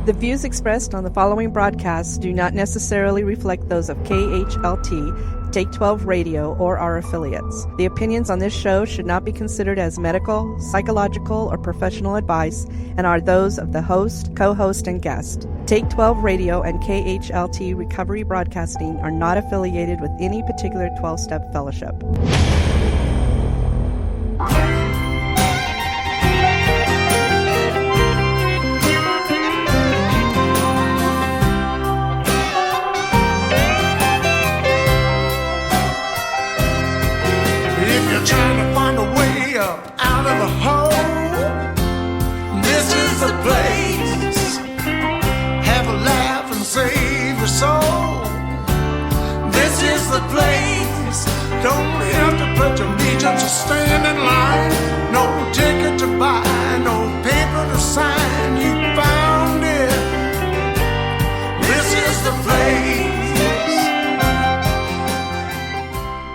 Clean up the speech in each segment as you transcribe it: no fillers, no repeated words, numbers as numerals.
The views expressed on the following broadcasts do not necessarily reflect those of KHLT, Take 12 Radio, or our affiliates. The opinions on this show should not be considered as medical, psychological, or professional advice and are those of the host, co-host, and guest. Take 12 Radio and KHLT Recovery Broadcasting are not affiliated with any particular 12-step fellowship. Trying to find a way up out of the hole. This is the place. Have a laugh and save your soul. This is the place. Don't have to pledge allegiance or stand in line. No ticket to buy, no paper to sign. You found it. This is the place.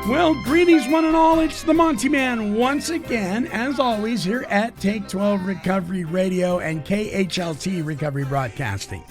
Well, greetings one and all. It's the Monty Man once again, as always, here at Take 12 Recovery Radio and KHLT Recovery Broadcasting.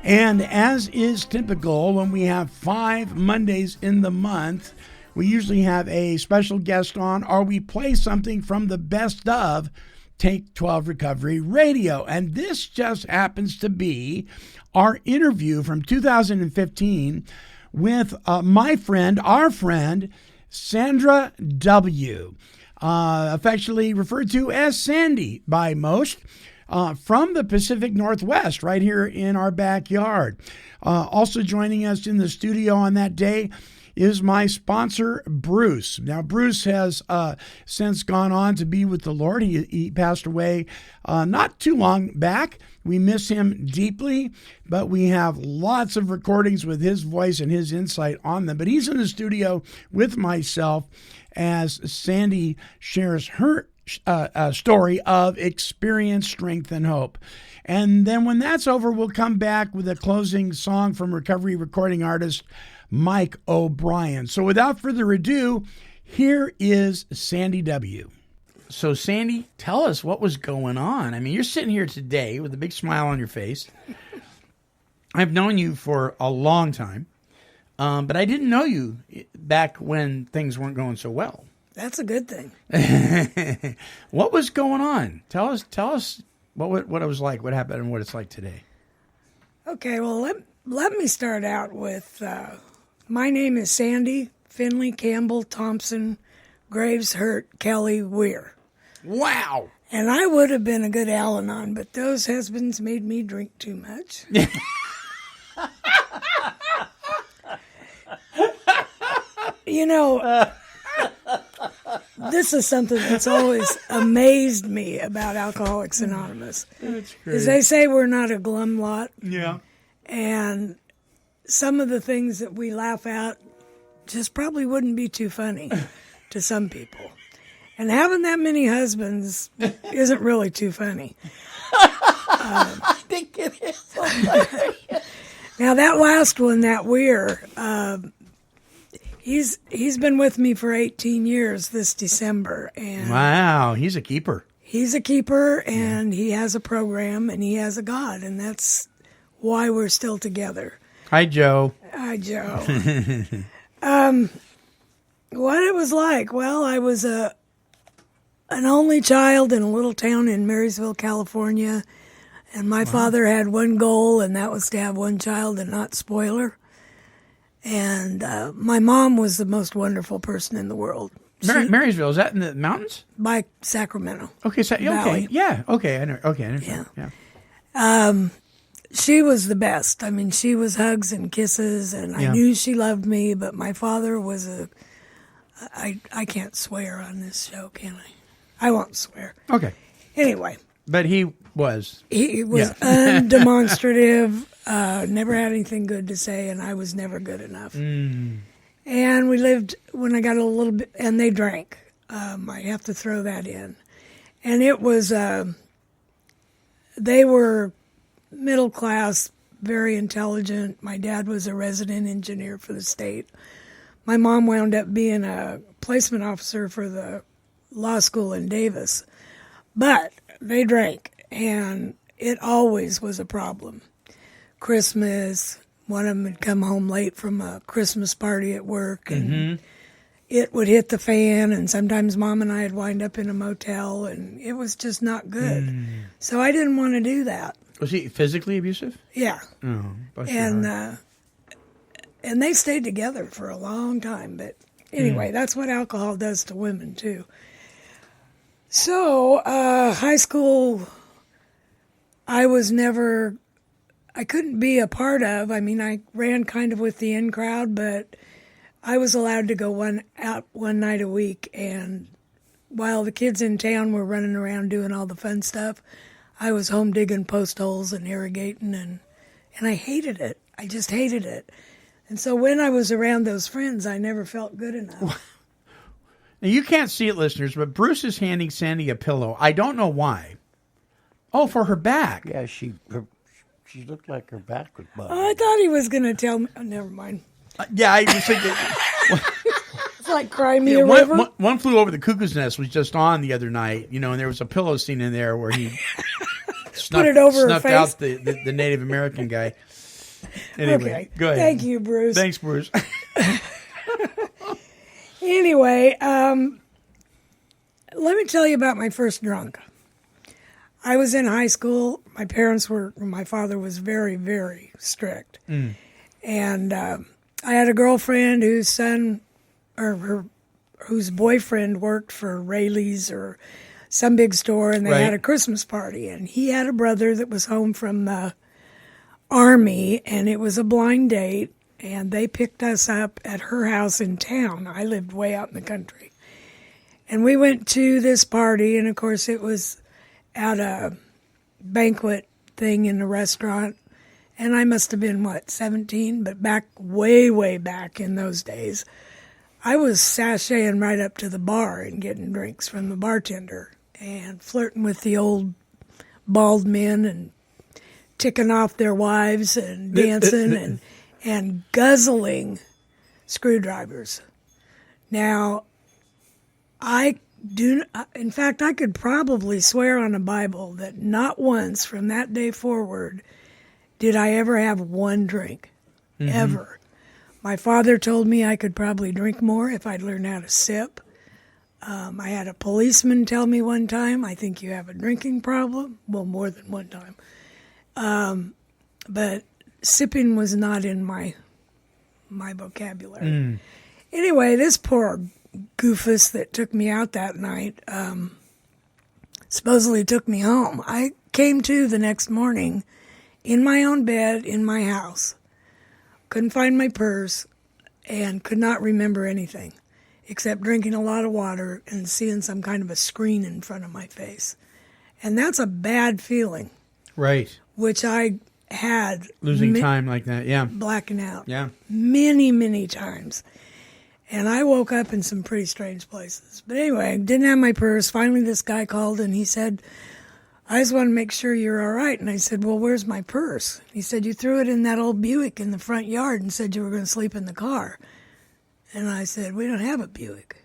And as is typical, when we have 5 Mondays in the month, we usually have a special guest on, or we play something from the best of Take 12 Recovery Radio. And this just happens to be our interview from 2015 with our friend, Sandra W., affectionately referred to as Sandy by most, from the Pacific Northwest, right here in our backyard. Also joining us in the studio on that day is my sponsor, Bruce. Now, Bruce has since gone on to be with the Lord. He passed away not too long back. We miss him deeply, but we have lots of recordings with his voice and his insight on them. But he's in the studio with myself as Sandy shares her story of experience, strength, and hope. And then when that's over, we'll come back with a closing song from recovery recording artist Mike O'Brien. So without further ado, here is Sandy W. So, Sandy, tell us what was going on. I mean, you're sitting here today with a big smile on your face. I've known you for a long time, but I didn't know you back when things weren't going so well. That's a good thing. What was going on? Tell us what it was like, what happened, and what it's like today. Okay, well, let me start out with, my name is Sandy Finley Campbell Thompson Graves Hurt Kelly Weir. Wow. And I would have been a good Al-anon, but those husbands made me drink too much. You know, this is something that's always amazed me about Alcoholics Anonymous. That's great. Is they say we're not a glum lot. Yeah. And some of the things that we laugh at just probably wouldn't be too funny to some people. And having that many husbands isn't really too funny. I think it is. Now, that last one, that Weir, he's been with me for 18 years this December. And wow, he's a keeper. He's a keeper, and he has a program, and he has a God, and that's why we're still together. Hi, Joe. Hi, Joe. What it was like? Well, I was an only child in a little town in Marysville, California, and my father had one goal, and that was to have one child and not spoil her. And my mom was the most wonderful person in the world. Marysville, is that in the mountains? By Sacramento. Okay, Valley. yeah, okay, I know. Okay, I understand. Yeah. She was the best. I mean, she was hugs and kisses, and I knew she loved me, but my father was I can't swear on this show, can I? I won't swear. Okay. Anyway. But he was. He was undemonstrative, never had anything good to say, and I was never good enough. And we lived, when I got a little bit, and they drank. I have to throw that in. And it was, they were middle class, very intelligent. My dad was a resident engineer for the state. My mom wound up being a placement officer for the law school in Davis. But they drank, and it always was a problem. Christmas. One of them would come home late from a Christmas party at work, and it would hit the fan, and sometimes Mom and I would wind up in a motel, and it was just not good. So I didn't want to do that. Was he physically abusive? Yeah. Oh, bless your heart. And they stayed together for a long time. But anyway, that's what alcohol does to women, too. So, high school, I couldn't be a part of. I mean, I ran kind of with the in crowd, but I was allowed to go out one night a week. And while the kids in town were running around doing all the fun stuff, I was home digging post holes and irrigating, and I hated it. I just hated it. And so when I was around those friends, I never felt good enough. Now, you can't see it, listeners, but Bruce is handing Sandy a pillow. I don't know why. Oh, for her back. Yeah, she looked like her back was bugged. Oh, I thought he was going to tell me. Oh, never mind. Yeah, I was thinking. It's like Cry Me a River. One Flew Over the Cuckoo's Nest was just on the other night, and there was a pillow scene in there where he Put it over her snuffed face. out the Native American guy. Anyway, Okay. go ahead. Thank you, Bruce. Thanks, Bruce. Anyway, let me tell you about my first drunk. I was in high school. My father was very, very strict. And I had a girlfriend whose boyfriend worked for Rayleigh's or some big store, and they had a Christmas party. And he had a brother that was home from the Army, and it was a blind date, and they picked us up at her house in town. I lived way out in the country. And we went to this party, and of course it was at a banquet thing in a restaurant. And I must have been, 17? But way, way back in those days, I was sashaying right up to the bar and getting drinks from the bartender and flirting with the old bald men and ticking off their wives and dancing and guzzling screwdrivers. Now, in fact, I could probably swear on a Bible that not once from that day forward did I ever have one drink, ever. My father told me I could probably drink more if I'd learn how to sip. I had a policeman tell me one time, I think you have a drinking problem. Well, more than one time. But sipping was not in my vocabulary. Anyway, this poor goofus that took me out that night supposedly took me home. I came to the next morning in my own bed in my house. Couldn't find my purse and could not remember anything except drinking a lot of water and seeing some kind of a screen in front of my face. And that's a bad feeling. Right. Which I had. Losing time like that, yeah. Blacking out. Yeah. Many, many times. And I woke up in some pretty strange places. But anyway, I didn't have my purse. Finally, this guy called and he said, I just want to make sure you're all right. And I said, well, where's my purse? He said, you threw it in that old Buick in the front yard and said you were going to sleep in the car. And I said, we don't have a Buick.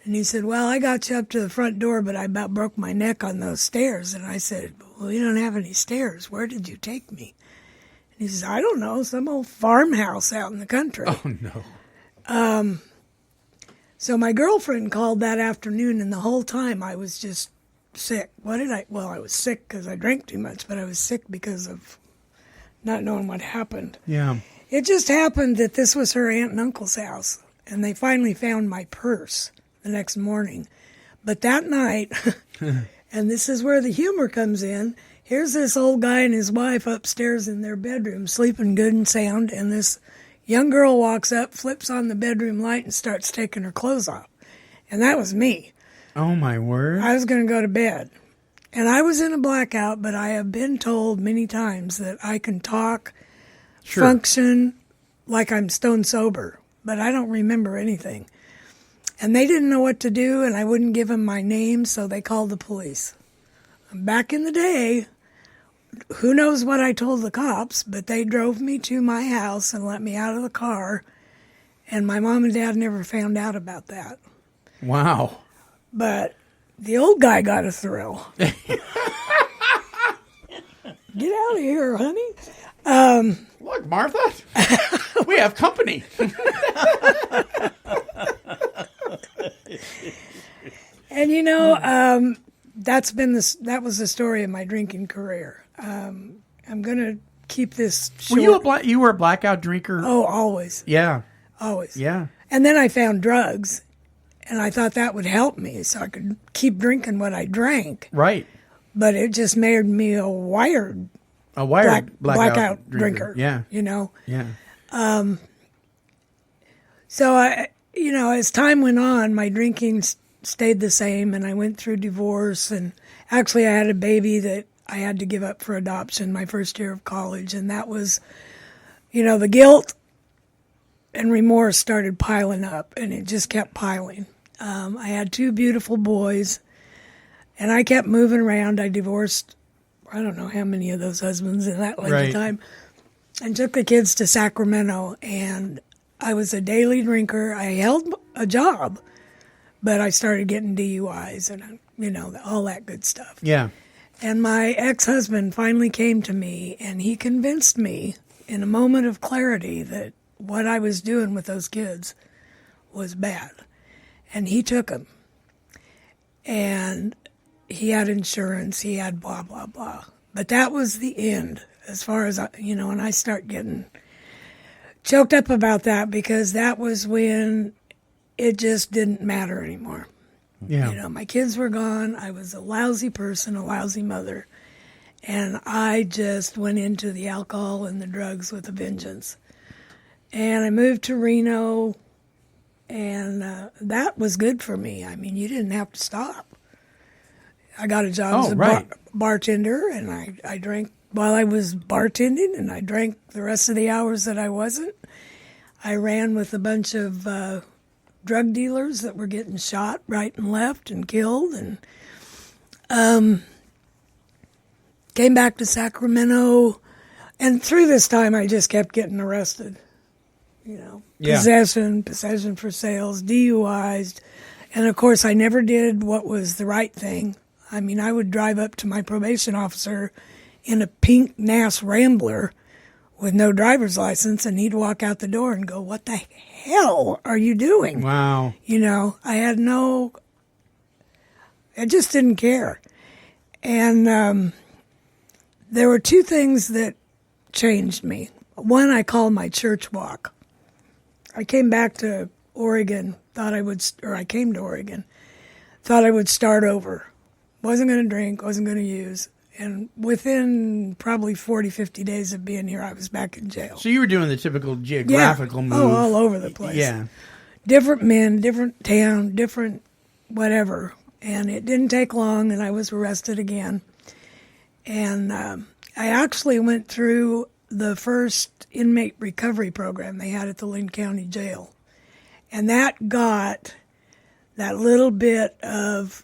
And he said, well, I got you up to the front door, but I about broke my neck on those stairs. And I said, well, you don't have any stairs. Where did you take me? And he says, I don't know, some old farmhouse out in the country. Oh, no. So my girlfriend called that afternoon, and the whole time I was just sick. I was sick because I drank too much, but I was sick because of not knowing what happened. Yeah. It just happened that this was her aunt and uncle's house, and they finally found my purse the next morning. But that night, and this is where the humor comes in, here's this old guy and his wife upstairs in their bedroom sleeping good and sound, and this young girl walks up, flips on the bedroom light, and starts taking her clothes off. And that was me. Oh, my word. I was going to go to bed. And I was in a blackout, but I have been told many times that I can talk, function like I'm stone sober, but I don't remember anything. And they didn't know what to do, and I wouldn't give them my name, so they called the police. Back in the day, who knows what I told the cops, but they drove me to my house and let me out of the car, and my mom and dad never found out about that. Wow. But the old guy got a thrill. Get out of here, honey. Martha? We have company. And that was the story of my drinking career. I'm gonna keep this short. You were a blackout drinker? Oh, always. Yeah. Always. Yeah. And then I found drugs, and I thought that would help me so I could keep drinking what I drank. Right. But it just made me a wired blackout drinker. Yeah. Yeah. Yeah. So as time went on, my drinking stayed the same, and I went through divorce, and actually I had a baby that I had to give up for adoption my first year of college, and that was, the guilt and remorse started piling up, and it just kept piling. I had 2 beautiful boys, and I kept moving around. I divorced, I don't know how many of those husbands in that length of time, and took the kids to Sacramento, and I was a daily drinker. I held a job, but I started getting DUIs and, all that good stuff. Yeah. And my ex-husband finally came to me, and he convinced me in a moment of clarity that what I was doing with those kids was bad. And he took them. And he had insurance, he had blah, blah, blah. But that was the end as far as, and I start getting choked up about that because that was when it just didn't matter anymore. Yeah. My kids were gone. I was a lousy person, a lousy mother. And I just went into the alcohol and the drugs with a vengeance. And I moved to Reno, and that was good for me. I mean, you didn't have to stop. I got a job as a bartender, and I drank while I was bartending, and I drank the rest of the hours that I wasn't. I ran with a bunch of drug dealers that were getting shot right and left and killed, and came back to Sacramento. And through this time, I just kept getting arrested. Possession for sales, DUIs. And of course, I never did what was the right thing. I mean, I would drive up to my probation officer in a pink NAS Rambler with no driver's license, and he'd walk out the door and go, "What the hell are you doing?" Wow. I just didn't care. And there were 2 things that changed me. One, I called my church walk. I came back to Oregon, I came to Oregon, thought I would start over. Wasn't going to drink, wasn't going to use. And within probably 40, 50 days of being here, I was back in jail. So you were doing the typical geographical move. Oh, all over the place. Yeah. Different men, different town, different whatever. And it didn't take long, and I was arrested again. And I actually went through the first inmate recovery program they had at the Linn County Jail. And that got that little bit of...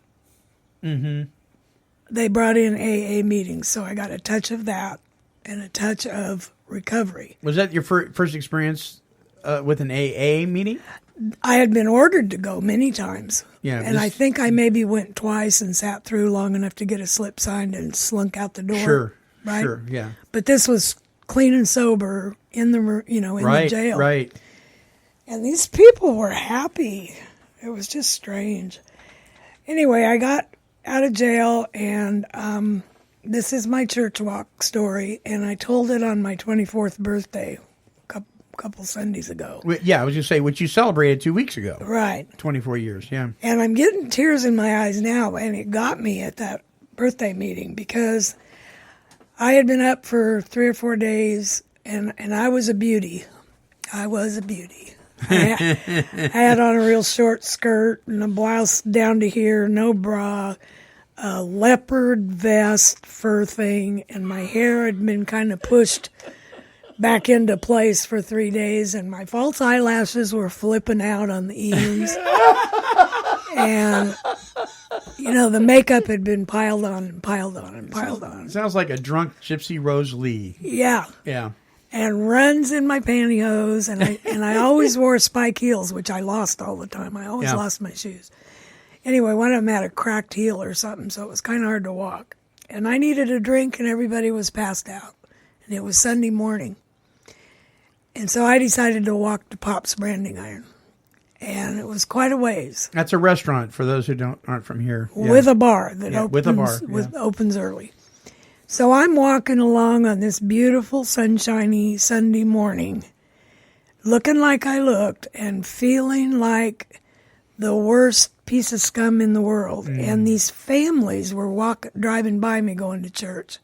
They brought in AA meetings, so I got a touch of that and a touch of recovery. Was that your first experience with an AA meeting? I had been ordered to go many times. Yeah, and I think I maybe went twice and sat through long enough to get a slip signed and slunk out the door. Sure, right? Sure, yeah. But this was clean and sober in the the jail. Right. And these people were happy. It was just strange. Anyway, I got out of jail, and this is my church walk story, and I told it on my 24th birthday a couple Sundays ago. Yeah, I was going to say, which you celebrated 2 weeks ago. Right. 24 years, yeah. And I'm getting tears in my eyes now, and it got me at that birthday meeting because I had been up for 3 or 4 days, and I was a beauty. I was a beauty. I had on a real short skirt and a blouse down to here, no bra, a leopard vest fur thing, and my hair had been kind of pushed back into place for 3 days, and my false eyelashes were flipping out on the ends. And, the makeup had been piled on and piled on and piled on. Sounds like a drunk Gypsy Rose Lee. Yeah. Yeah. And runs in my pantyhose, and I always wore spike heels, which I lost all the time. I always lost my shoes. Anyway, one of them had a cracked heel or something, so it was kind of hard to walk. And I needed a drink, and everybody was passed out. And it was Sunday morning. And so I decided to walk to Pop's Branding Iron. And it was quite a ways. That's a restaurant for those who aren't from here. Yeah. With a bar that opens early. So I'm walking along on this beautiful sunshiny Sunday morning, looking like I looked and feeling like the worst piece of scum in the world. And these families were driving by me going to church.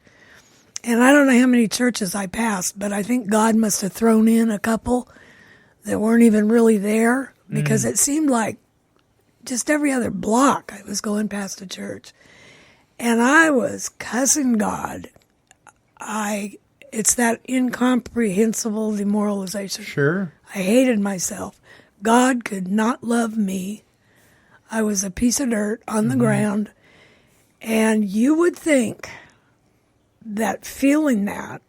And I don't know how many churches I passed, but I think God must have thrown in a couple that weren't even really there, because it seemed like just every other block I was going past a church. And I was cussing God. It's that incomprehensible demoralization. Sure. I hated myself. God could not love me. I was a piece of dirt on the ground. And you would think that feeling that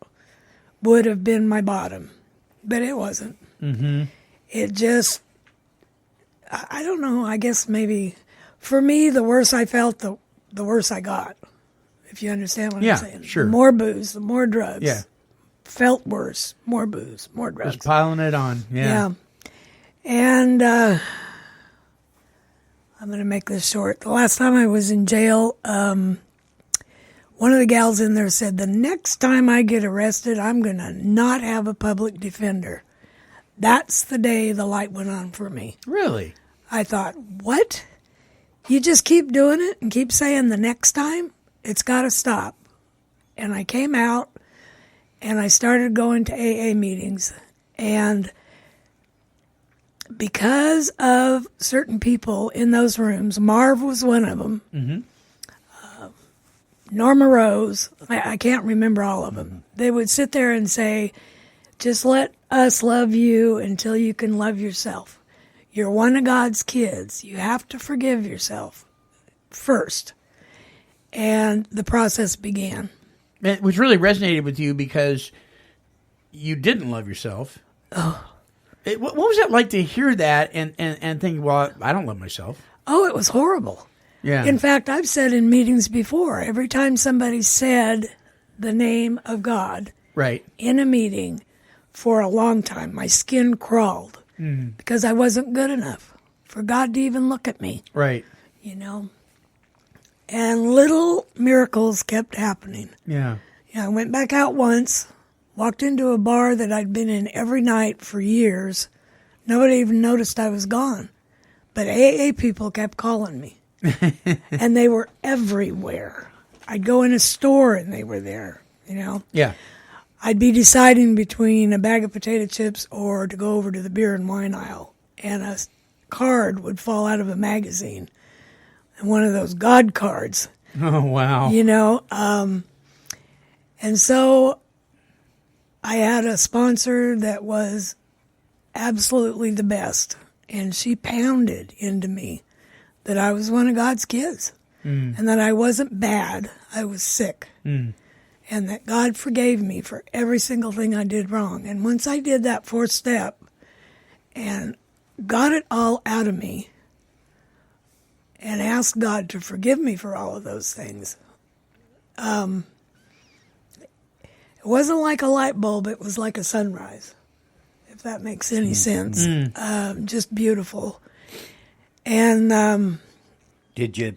would have been my bottom. But it wasn't. It just, I don't know, I guess maybe, for me, the worse I felt, the worse I got. If you understand what I'm saying. Sure. The more booze, the more drugs. Yeah. Felt worse. More booze, more drugs. Just piling it on. Yeah. And I'm going to make this short. The last time I was in jail, one of the gals in there said, the next time I get arrested, I'm going to not have a public defender. That's the day the light went on for me. Really? I thought, what? You just keep doing it and keep saying the next time? It's got to stop. And I came out and I started going to AA meetings. And because of certain people in those rooms, Marv was one of them. Norma Rose, I can't remember all of them. They would sit there and say, just let us love you until you can love yourself. You're one of God's kids. You have to forgive yourself first. And the process began. Which really resonated with you because you didn't love yourself. Oh. What was that like to hear that and think, well, I don't love myself? Oh, it was horrible. Yeah. In fact, I've said in meetings before, every time somebody said the name of God right in a meeting for a long time, my skin crawled because I wasn't good enough for God to even look at me. Right. You know? And little miracles kept happening. Yeah. Yeah, I went back out once, walked into a bar that I'd been in every night for years. Nobody even noticed I was gone. But AA people kept calling me. And they were everywhere. I'd go in a store and they were there, you know? Yeah. I'd be deciding between a bag of potato chips or to go over to the beer and wine aisle. And a card would fall out of a magazine. And one of those God cards. Oh, wow. You know? And so I had a sponsor that was absolutely the best. And she pounded into me that I was one of God's kids. And that I wasn't bad. I was sick. And that God forgave me for every single thing I did wrong. And once I did that fourth step and got it all out of me and asked God to forgive me for all of those things, it wasn't like a light bulb, it was like a sunrise, if that makes any sense. Just beautiful. And Did you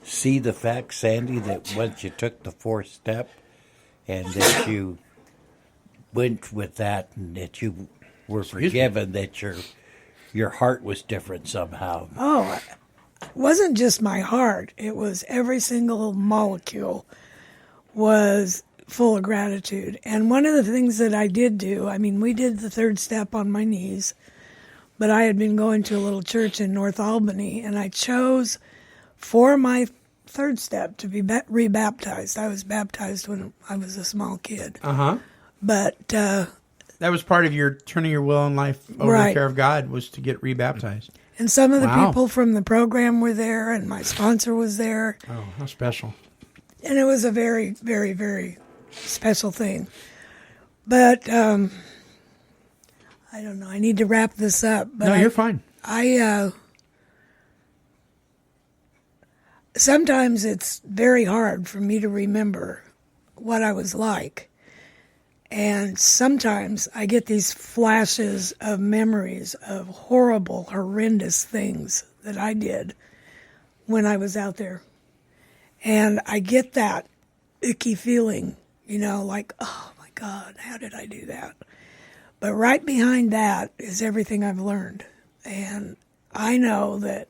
see the fact, Sandy, that once you took the fourth step and that you went with that and that you were forgiven, that your heart was different somehow? oh, it wasn't just my heart. It was every single molecule was full of gratitude. And one of the things that I did do, I mean, we did the third step on my knees, but I had been going to a little church in North Albany, and I chose for my third step to be rebaptized. I was baptized when I was a small kid. But that was part of your turning your will and life over to the care of God, was to get rebaptized. And some of the people from the program were there, and my sponsor was there. Oh, how special. And it was a very, very, very special thing. But I don't know. I need to wrap this up. But No, you're fine. Sometimes it's very hard for me to remember what I was like. And sometimes I get these flashes of memories of horrible, horrendous things that I did when I was out there. And I get that icky feeling, like, oh my God, how did I do that? But right behind that is everything I've learned. And I know that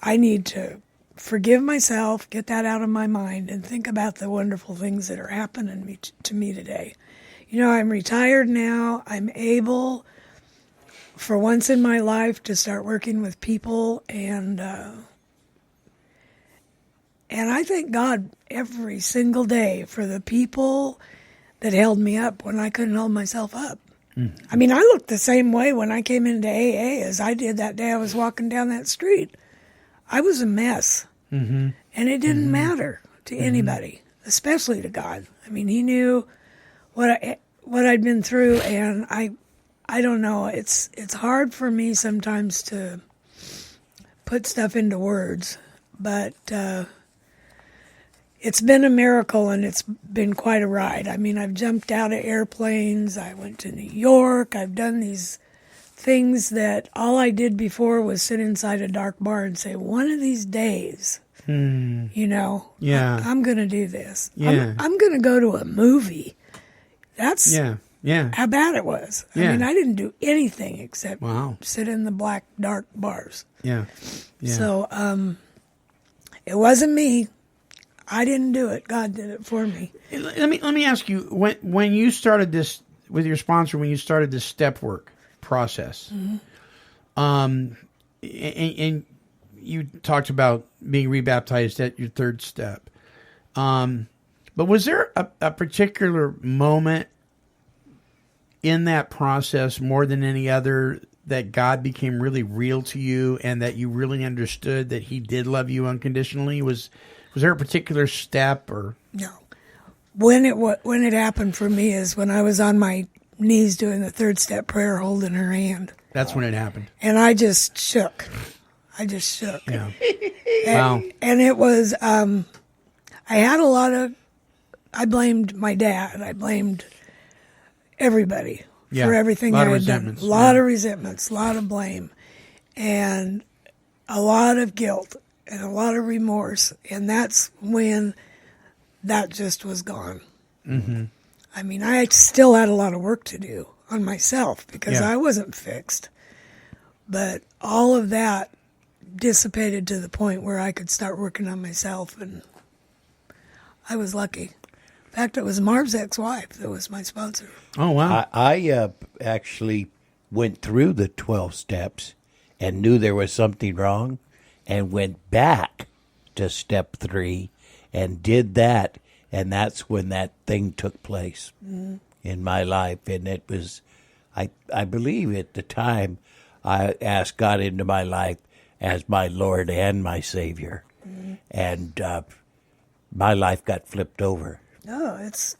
I need to forgive myself, get that out of my mind, and think about the wonderful things that are happening to me today. I'm retired now. I'm able, for once in my life, to start working with people, and I thank God every single day for the people that held me up when I couldn't hold myself up. I mean, I looked the same way when I came into AA as I did that day I was walking down that street. I was a mess, and it didn't matter to anybody, especially to God. I mean, He knew what I'd been through, and I don't know. It's hard for me sometimes to put stuff into words, but it's been a miracle, and it's been quite a ride. I mean, I've jumped out of airplanes. I went to New York. I've done these things that all I did before was sit inside a dark bar and say, one of these days, Yeah. I'm going to do this. Yeah. I'm going to go to a movie. That's Yeah. how bad it was. Yeah. I mean, I didn't do anything except Wow. sit in the black, dark bars. Yeah. Yeah. So it wasn't me. I didn't do it. God did it for me. Let me ask you, when you started this with your sponsor, when you started this step work process, and you talked about being rebaptized at your third step, but was there a particular moment in that process more than any other that God became really real to you and that you really understood that He did love you unconditionally? Was there a particular step or? No. When it happened for me is when I was on my knees doing the third step prayer, holding her hand. That's when it happened. And I just shook. Yeah. Wow. And it was, I blamed my dad. I blamed everybody for everything I had done. A lot of resentments, a lot of blame, and a lot of guilt and a lot of remorse. And that's when that just was gone. Mm-hmm. I mean, I still had a lot of work to do on myself because I wasn't fixed. But all of that dissipated to the point where I could start working on myself, and I was lucky. In fact, it was Marv's ex-wife that was my sponsor. Oh, wow. I actually went through the 12 steps and knew there was something wrong and went back to step 3 and did that, and that's when that thing took place in my life. And it was, I believe at the time, I asked God into my life as my Lord and my Savior. And my life got flipped over. Oh, it's...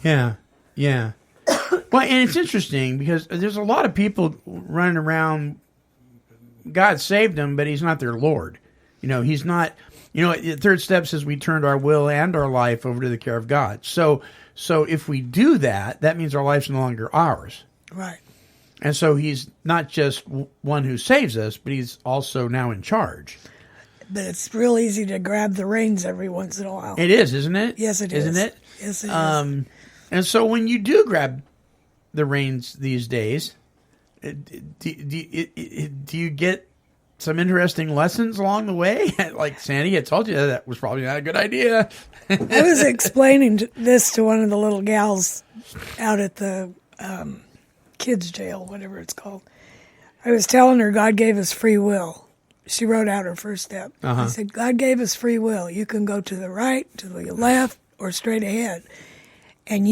Yeah. Well, and it's interesting because there's a lot of people running around, God saved them, but He's not their Lord. He's not... the third step says we turned our will and our life over to the care of God. So if we do that, that means our life's no longer ours. Right. And so He's not just one who saves us, but He's also now in charge. But it's real easy to grab the reins every once in a while. It is, isn't it? Yes, it is. Isn't it? Yes, it is. And so when you do grab the reins these days, do you get some interesting lessons along the way? Like, Sandy, I told you that was probably not a good idea. I was explaining this to one of the little gals out at the kids' jail, whatever it's called. I was telling her God gave us free will. She wrote out her first step. I said, God gave us free will. You can go to the right, to the left, or straight ahead. And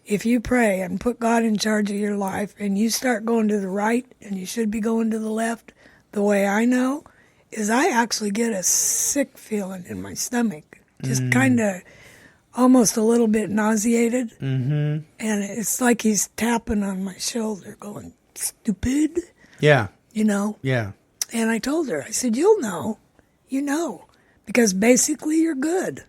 if you pray and put God in charge of your life and you start going to the right and you should be going to the left, the way I know is I actually get a sick feeling in my stomach. Just kind of almost a little bit nauseated. Mm-hmm. And it's like He's tapping on my shoulder going, stupid. Yeah. Yeah. And I told her, I said, you'll know. Because basically you're good.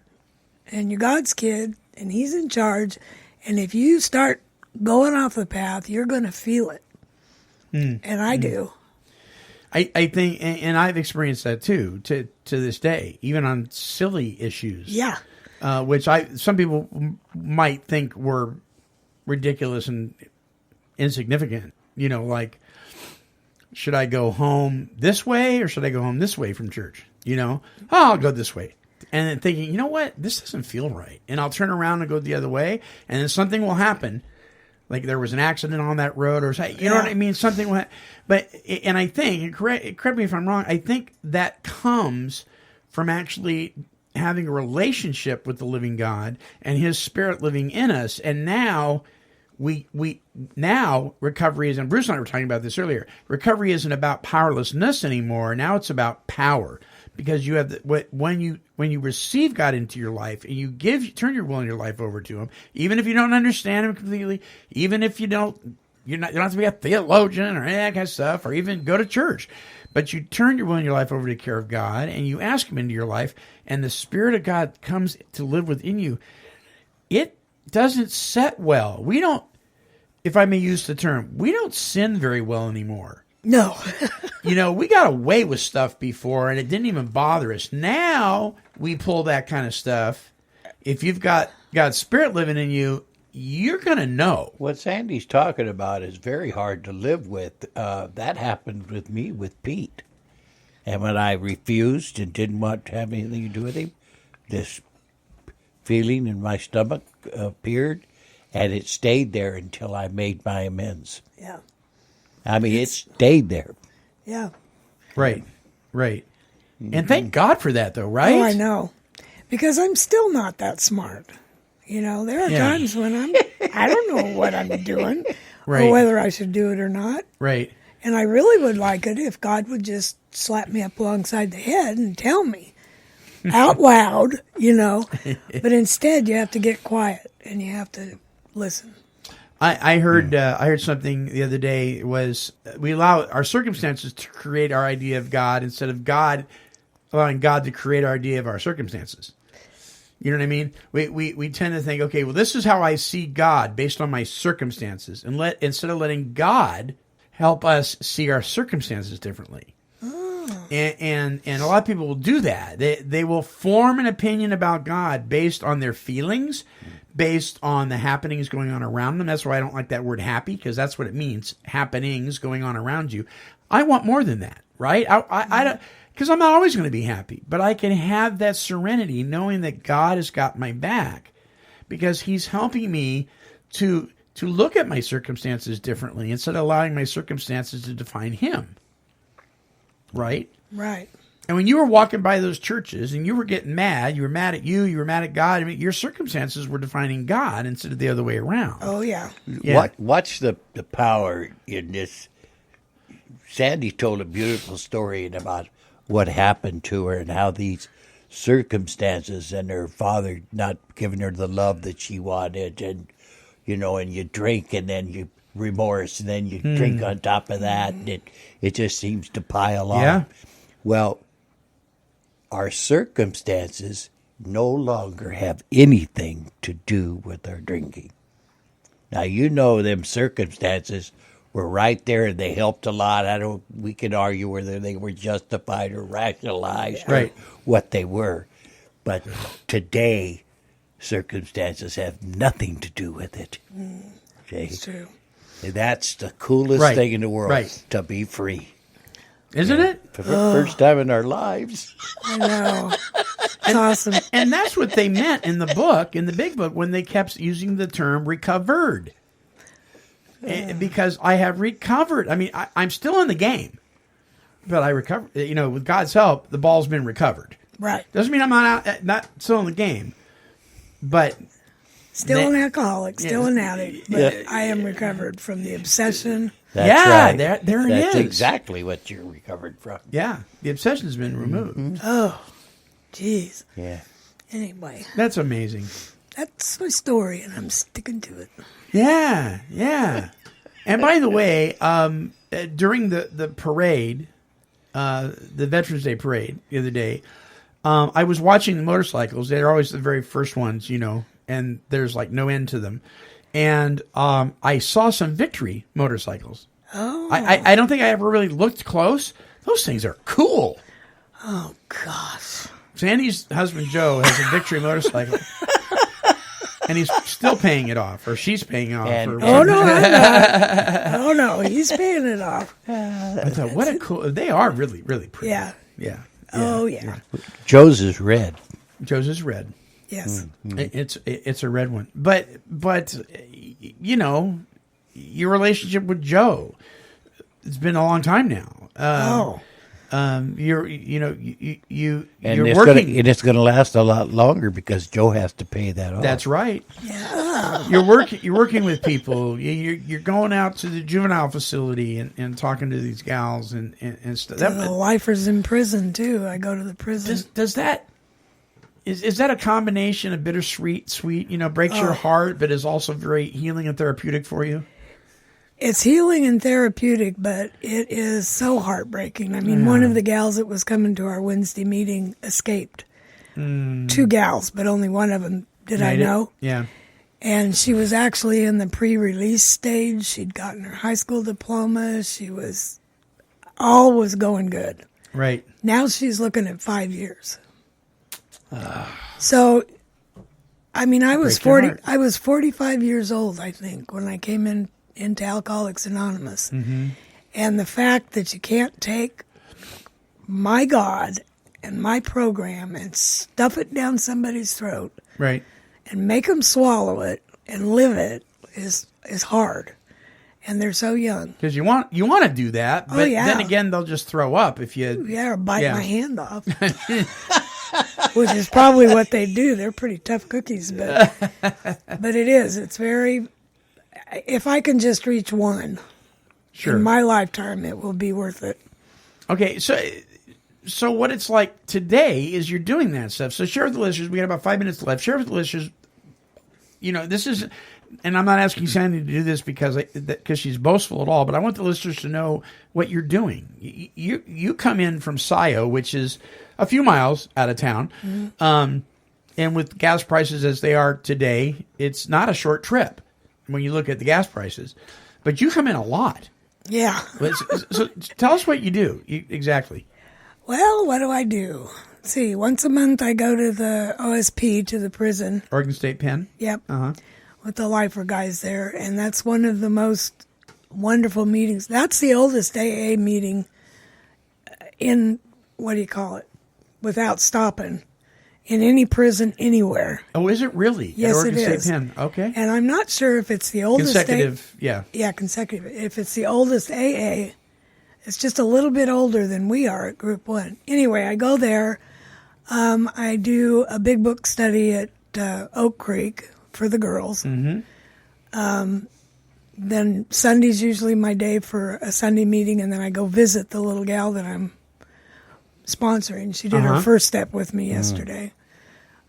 And you're God's kid, and He's in charge. And if you start going off the path, you're going to feel it. And I do. I think, and I've experienced that too, to this day, even on silly issues. Yeah. Which some people might think were ridiculous and insignificant. You know, like, should I go home this way or should I go home this way from church? You know, I'll go this way. And then thinking, you know what, this doesn't feel right. And I'll turn around and go the other way, and then something will happen. Like there was an accident on that road or something. You know what I mean? Something will But, and I think, correct me if I'm wrong, I think that comes from actually having a relationship with the living God and his spirit living in us. And now now recovery isn't, Bruce and I were talking about this earlier, recovery isn't about powerlessness anymore. Now it's about power. Because you have when you receive God into your life and you turn your will and your life over to him, even if you don't understand him completely, you don't have to be a theologian or any of that kind of stuff, or even go to church, but you turn your will and your life over to the care of God and you ask him into your life, and the Spirit of God comes to live within you. It doesn't set well. We don't, if I may use the term, we don't sin very well anymore. No. You know, we got away with stuff before and it didn't even bother us. Now we pull that kind of stuff. If you've got God's Spirit living in you, you're going to know. What Sandy's talking about is very hard to live with. That happened with me with Pete. And when I refused and didn't want to have anything to do with him, this feeling in my stomach appeared, and it stayed there until I made my amends. Yeah. I mean, it stayed there. Yeah. Right. And thank God for that, though, right? Oh, I know. Because I'm still not that smart. You know, there are times when I don't know what I'm doing or whether I should do it or not. Right. And I really would like it if God would just slap me up alongside the head and tell me out loud, you know. But instead, you have to get quiet and you have to listen. I heard something the other day. Was we allow our circumstances to create our idea of God instead of God allowing God to create our idea of our circumstances. You know what I mean? We tend to think, okay, well, this is how I see God based on my circumstances, and instead of letting God help us see our circumstances differently. Oh. And a lot of people will do that. They will form an opinion about God based on their feelings, based on the happenings going on around them. That's why I don't like that word happy, because that's what it means, happenings going on around you. I want more than that, right? I don't, because I'm not always going to be happy, but I can have that serenity knowing that God has got my back, because he's helping me to look at my circumstances differently instead of allowing my circumstances to define him, right? Right. And when you were walking by those churches and you were getting mad, you were mad at you were mad at God. I mean, your circumstances were defining God instead of the other way around. Oh, yeah. Watch the power in this. Sandy told a beautiful story about what happened to her and how these circumstances and her father not giving her the love that she wanted, and, you know, and you drink and then you remorse and then you drink on top of that, and it just seems to pile on. Yeah. Well, our circumstances no longer have anything to do with our drinking. Now, you know, them circumstances were right there and they helped a lot. We can argue whether they were justified or rationalized or what they were. But today, circumstances have nothing to do with it. Okay? It's true. And that's the coolest thing in the world, to be free. Isn't it? For the first time in our lives. I know. It's awesome. And that's what they meant in the book, in the big book, when they kept using the term recovered. Because I have recovered. I mean, I'm still in the game, but I recovered. You know, with God's help, the ball's been recovered. Right. Doesn't mean I'm not still in the game, but still an alcoholic, still an addict, but I am recovered from the obsession. That's right. There it is. That's exactly what you're recovered from. Yeah, the obsession's been removed. Mm-hmm. Oh, jeez. Yeah. Anyway, That's amazing. that's my story, and I'm sticking to it. Yeah. And by the way, during the parade, the Veterans Day parade the other day, I was watching the motorcycles. They're always the very first ones, you know, and there's like no end to them. And I saw some Victory motorcycles. Oh. I don't think I ever really looked close. Those things are cool. Oh, gosh. Sandy's husband, Joe, has a Victory motorcycle. And he's still paying it off, or she's paying it off. Oh, no, I'm not. Oh, no, he's paying it off. I thought, what a cool... They are really, really pretty. Yeah. Yeah. Oh, yeah. Joe's is red. Joe's is red. Yes. It's a red one. But you know, your relationship with Joe, it's been a long time now. You're working, and it's going to last a lot longer because Joe has to pay that off. That's right. Yeah. You're working with people. You're going out to the juvenile facility and talking to these gals and stuff. The lifers in prison too. I go to the prison. Does that is that a combination of bittersweet, sweet? You know, breaks your heart, but is also very healing and therapeutic for you. It's healing and therapeutic, but it is so heartbreaking. I mean, one of the gals that was coming to our Wednesday meeting escaped. 2 gals, but only one of them did I know. Yeah. And she was actually in the pre-release stage. She'd gotten her high school diploma. All was going good. Right. Now she's looking at 5 years. So, I mean, I was 45 years old, I think, when I came into Alcoholics Anonymous. Mm-hmm. And the fact that you can't take my God and my program and stuff it down somebody's throat, Right. and make them swallow it and live it is hard. And they're so young. Because you want to do that, but then again, they'll just throw up if you... Yeah, or bite my hand off. Which is probably what they do. They're pretty tough cookies, but it is. It's very... If I can just reach one in my lifetime, it will be worth it. Okay, so what it's like today is you're doing that stuff. So share with the listeners. We got about 5 minutes left. Share with the listeners. You know, this is, and I'm not asking Sandy to do this because she's boastful at all, but I want the listeners to know what you're doing. You come in from Scio, which is a few miles out of town, and with gas prices as they are today, it's not a short trip when you look at the gas prices. But you come in a lot. Yeah. So tell us what you do exactly. Well, what do I do? Let's see, once a month I go to the OSP, to the prison. Oregon State Pen? Yep. Uh-huh. With the lifer guys there. And that's one of the most wonderful meetings. That's the oldest AA meeting in, without stopping, in any prison anywhere. Oh, is it really? Yes, at Oregon it State is. Pen. Okay. And I'm not sure if it's the oldest consecutive, yeah. Yeah, consecutive. If it's the oldest AA, it's just a little bit older than we are at Group 1. Anyway, I go there. I do a big book study at Oak Creek for the girls. Mm-hmm. Then Sunday's usually my day for a Sunday meeting, and then I go visit the little gal that I'm sponsoring. She did her first step with me yesterday.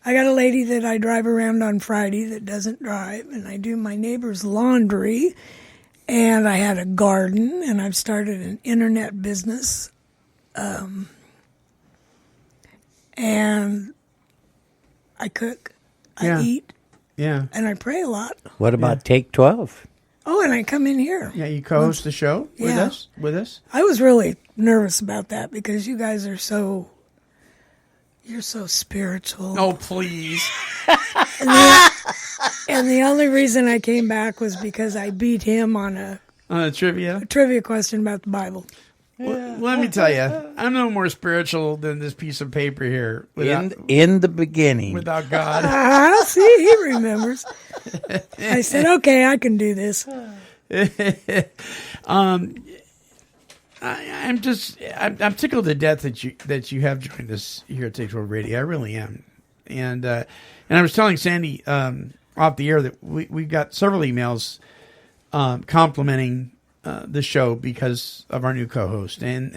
I got a lady that I drive around on Friday that doesn't drive, and I do my neighbor's laundry, and I had a garden, and I've started an internet business, and I cook, I eat, and I pray a lot. What about Take 12? Oh, and I come in here. Yeah, you co-host the show with us. I was really nervous about that because you guys are you're so spiritual. Oh, please. And the only reason I came back was because I beat him on a trivia question about the Bible. Well, let me tell you, I'm no more spiritual than this piece of paper here. In the beginning. Without God. I see, he remembers. I said, okay, I can do this. I'm tickled to death that you have joined us here at Take 12 Radio. I really am. And I was telling Sandy off the air that we got several emails complimenting the show because of our new co-host. And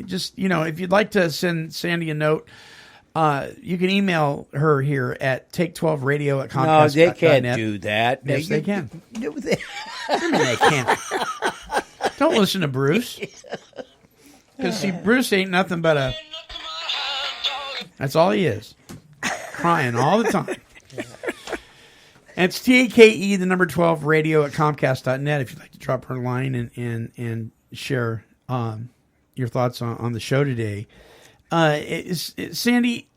just, if you'd like to send Sandy a note, you can email her here at take12radio@comcast.net. No, they can't do that. Yes, they can. Do that. I mean, they can't. Don't listen to Bruce. Because, see, Bruce ain't nothing but that's all he is. Crying all the time. And it's TAKE, the number 12 radio at Comcast.net if you'd like to drop her a line and share your thoughts on the show today. Sandy,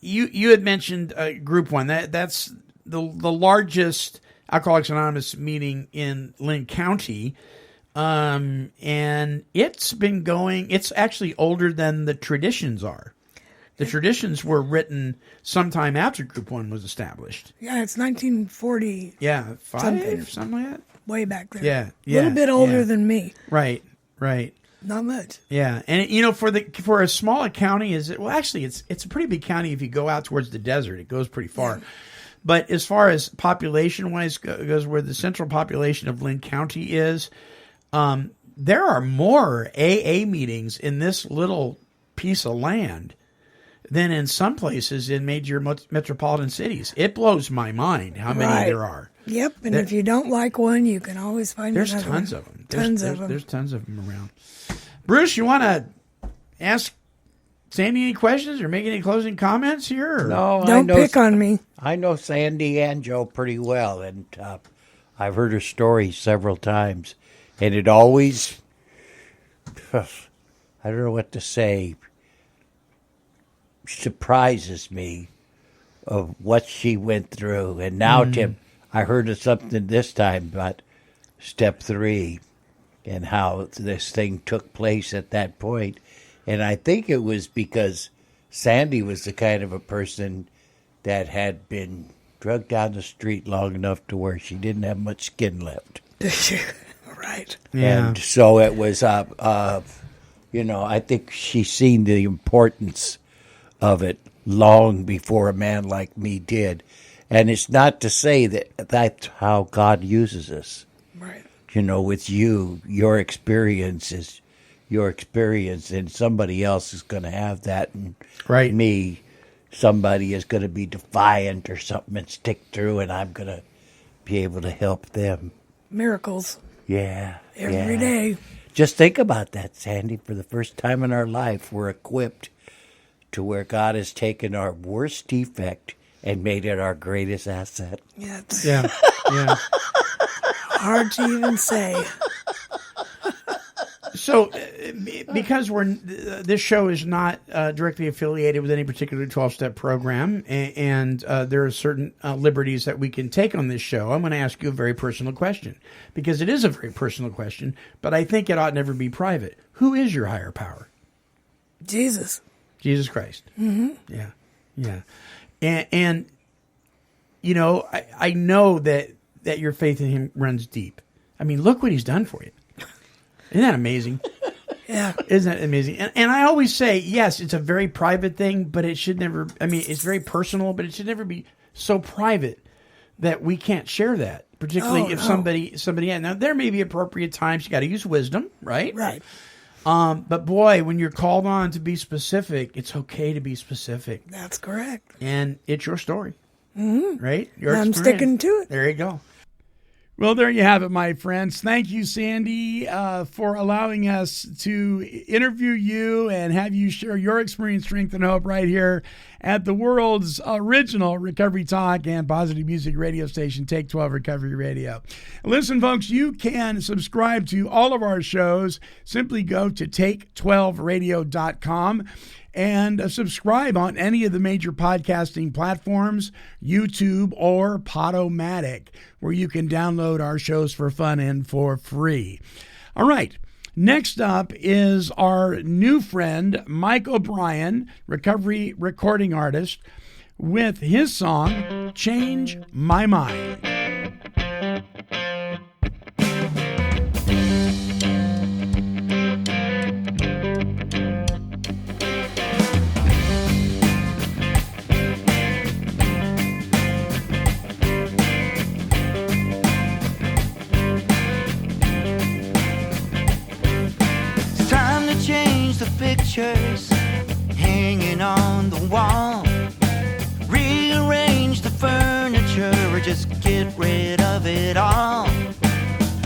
you had mentioned Group 1. That's the largest Alcoholics Anonymous meeting in Lynn County. And it's been going, it's actually older than the traditions are. The traditions were written sometime after Group 1 was established. Yeah, it's 1940. Yeah, something like that. Way back there. Yeah. A little bit older than me. Right. Not much. Yeah, and for a small county, it's a pretty big county if you go out towards the desert. It goes pretty far. Yeah. But as far as population-wise goes, where the central population of Lynn County is, there are more AA meetings in this little piece of land than in some places in major metropolitan cities. It blows my mind how many there are. Yep, and if you don't like one, you can always find another. There's tons of them. There's tons of them around. Bruce, you want to ask Sandy any questions or make any closing comments here? Or? No, don't pick on me. I know Sandy and Joe pretty well, and I've heard her story several times, and it always, I don't know what to say, surprises me of what she went through. And now, Tim, I heard of something this time about step 3 and how this thing took place at that point. And I think it was because Sandy was the kind of a person that had been drugged down the street long enough to where she didn't have much skin left. Right. Yeah. And so it was, I think she's seen the importance of it long before a man like me did. And it's not to say that that's how God uses us. Right. With you, your experience is your experience, and somebody else is going to have that. And me, somebody is going to be defiant or something and stick through, and I'm going to be able to help them. Miracles. Yeah. Every day. Just think about that, Sandy. For the first time in our life, we're equipped to where God has taken our worst defect and made it our greatest asset. Yeah. Yeah. Hard to even say. So, because this show is not directly affiliated with any particular 12-step program, and there are certain liberties that we can take on this show, I'm going to ask you a very personal question, because it is a very personal question, but I think it ought never be private. Who is your higher power? Jesus Christ. Mm-hmm. Yeah. And I know that your faith in him runs deep. I mean, look what he's done for you. Isn't that amazing? Yeah. Isn't that amazing? And I always say, yes, it's a very private thing, but it should never, it's very personal, but it should never be so private that we can't share that, particularly if somebody, now there may be appropriate times you got to use wisdom, right? Right. But boy, when you're called on to be specific, it's okay to be specific. That's correct. And it's your story, mm-hmm. right? I'm sticking to it. There you go. Well, there you have it, my friends. Thank you, Sandy, for allowing us to interview you and have you share your experience, strength, and hope right here at the world's original recovery talk and positive music radio station, Take 12 Recovery Radio. Listen, folks, you can subscribe to all of our shows. Simply go to take12radio.com and subscribe on any of the major podcasting platforms, YouTube or Podomatic, where you can download our shows for fun and for free. All right. Next up is our new friend, Mike O'Brien, recovery recording artist, with his song, Change My Mind. Pictures hanging on the wall, rearrange the furniture or just get rid of it all.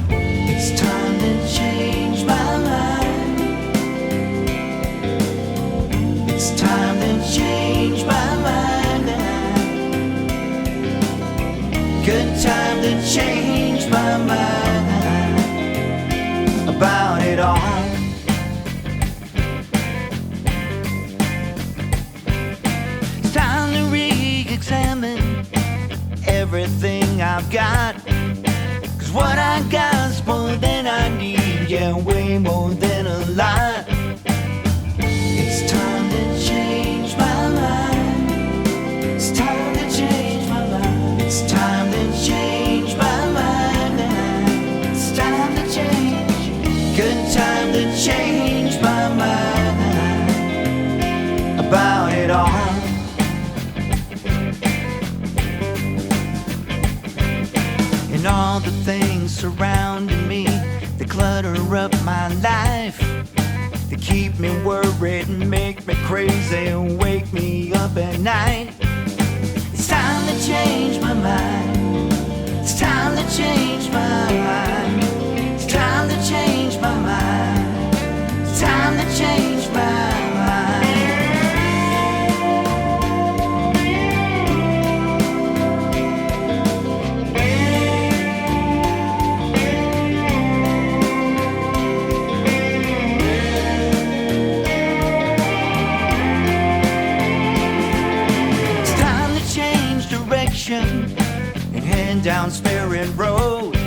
It's time to change my mind. It's time to change my mind. Good time that changed my mind about it all. It's time to re-examine everything I've got. 'Cause what I got's more than I need, yeah, way more than a lot. It's time to change my mind. It's time to change my mind. It's time to change my mind. It's time to change. Good time to change my mind about it all. And all the things surrounding me that clutter up my life, they keep me worried and make me crazy and wake me up at night. It's time to change my mind. It's time to change my mind. It's time to change my mind. It's time to change my mind. And head down Sparrow Road.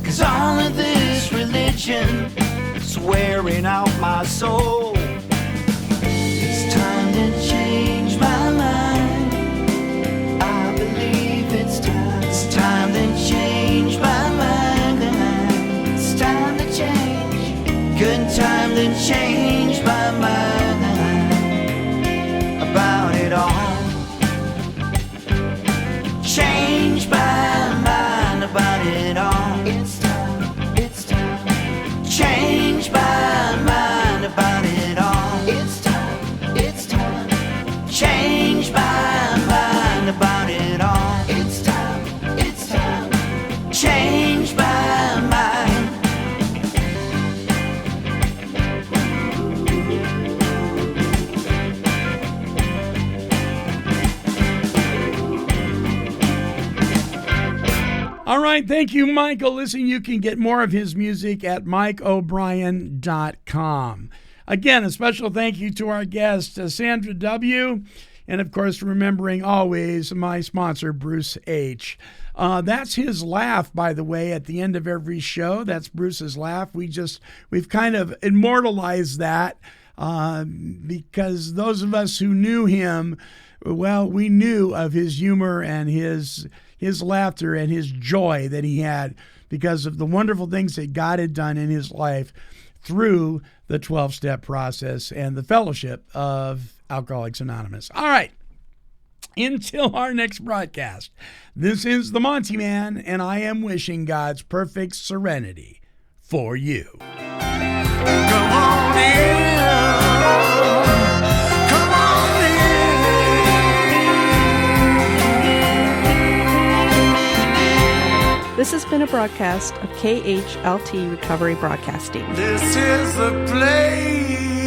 'Cause all of this religion is wearing out my soul. It's time to change my mind. I believe it's time. It's time to change my mind. It's time to change. Good time to change my mind about it all. Change my mind about it all. It's time, it's time. Change my mind about it all. It's time, it's time. Change my mind about it all. It's time, it's time. Change my mind. All right, thank you, Michael. Listen, you can get more of his music at mikeobrien.com. Again, a special thank you to our guest, Sandra W., and of course, remembering always my sponsor, Bruce H. That's his laugh, by the way, at the end of every show. That's Bruce's laugh. We've kind of immortalized that because those of us who knew him, well, we knew of his humor and his laughter and his joy that he had because of the wonderful things that God had done in his life through the 12-step process and the fellowship of Alcoholics Anonymous. All right. Until our next broadcast, this is the Monty Man, and I am wishing God's perfect serenity for you. Come on in. Come on in. This has been a broadcast of KHLT Recovery Broadcasting. This is the place.